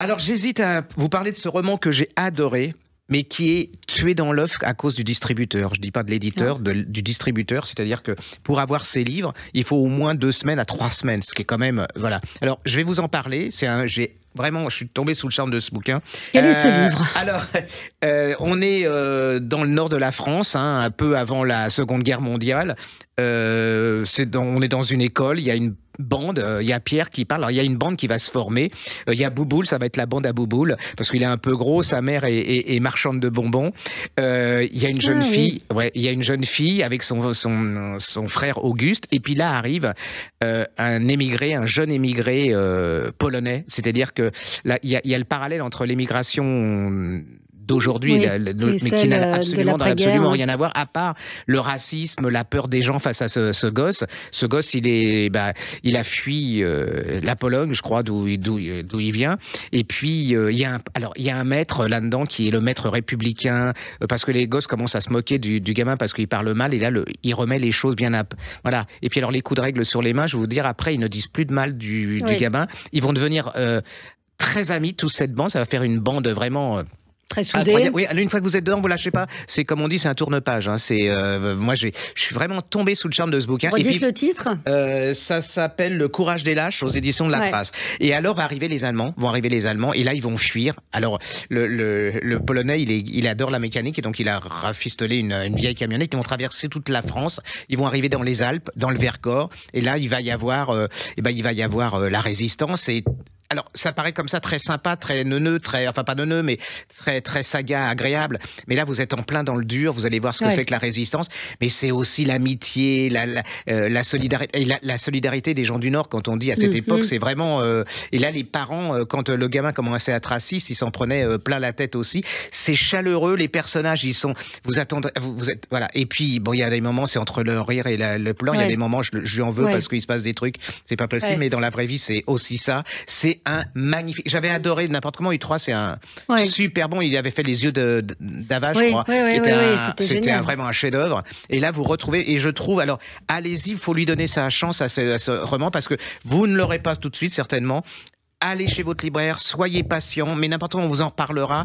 Alors j'hésite à vous parler de ce roman que j'ai adoré, mais qui est tué dans l'œuf à cause du distributeur. Je dis pas de l'éditeur, Ah. du distributeur. C'est-à-dire que pour avoir ces livres, il faut au moins 2 semaines à 3 semaines, ce qui est quand même voilà. Alors je vais vous en parler. Je suis tombé sous le charme de ce bouquin. Quel est ce livre? Alors, on est dans le nord de la France, hein, un peu avant la Seconde Guerre mondiale. On est dans une école, il y a une bande, il y a Pierre qui parle. Alors, il y a une bande qui va se former. Il y a Bouboule, ça va être la bande à Bouboule, parce qu'il est un peu gros, sa mère est marchande de bonbons. Il y a une jeune fille, ouais, il y a une jeune fille avec son frère Auguste. Et puis là arrive un jeune émigré polonais. C'est-à-dire que là, il y a le parallèle entre l'émigration d'aujourd'hui, mais qui n'a absolument rien à voir, à part le racisme, la peur des gens face à ce gosse. Ce gosse, il a fui la Pologne, je crois, d'où il vient. Et puis, il y a un maître là-dedans qui est le maître républicain, parce que les gosses commencent à se moquer du gamin parce qu'il parle mal, et là, il remet les choses bien à... Voilà. Et puis alors, les coups de règle sur les mains, je vais vous dire, après, ils ne disent plus de mal du gamin. Ils vont devenir très amis, toute cette bande. Ça va faire une bande vraiment... Très soudé. Oui, une fois que vous êtes dedans, vous lâchez pas. C'est comme on dit, c'est un tourne-page. Hein. Moi, je suis vraiment tombé sous le charme de ce bouquin. Redites le titre. Ça s'appelle Le Courage des lâches aux éditions de La Trace. Et alors vont arriver les Allemands, et là ils vont fuir. Alors le Polonais, il adore la mécanique, et donc il a rafistolé une vieille camionnette. Ils vont traverser toute la France. Ils vont arriver dans les Alpes, dans le Vercors, et là il va y avoir la résistance. Et alors, ça paraît comme ça très sympa, très neuneux, enfin pas neuneux, mais très saga, agréable. Mais là, vous êtes en plein dans le dur. Vous allez voir ce que c'est que la résistance. Mais c'est aussi l'amitié, la solidarité, et la solidarité des gens du Nord. Quand on dit à cette époque, c'est vraiment. Et là, les parents, quand le gamin commençait à être raciste, ils s'en prenaient plein la tête aussi. C'est chaleureux. Les personnages, vous attendez, vous êtes voilà. Et puis bon, il y a des moments, c'est entre le rire et le pleur. Il y a des moments, je lui en veux parce qu'il se passe des trucs. C'est pas possible, mais dans la vraie vie, c'est aussi ça. C'est un magnifique. J'avais adoré n'importe comment. U3, c'est un super bon. Il avait fait Les Yeux d'Ava, je crois. C'était vraiment un chef-d'œuvre. Et là, vous retrouvez. Et je trouve, alors, allez-y, il faut lui donner sa chance à ce roman, parce que vous ne l'aurez pas tout de suite, certainement. Allez chez votre libraire, soyez patient, mais n'importe où, on vous en reparlera.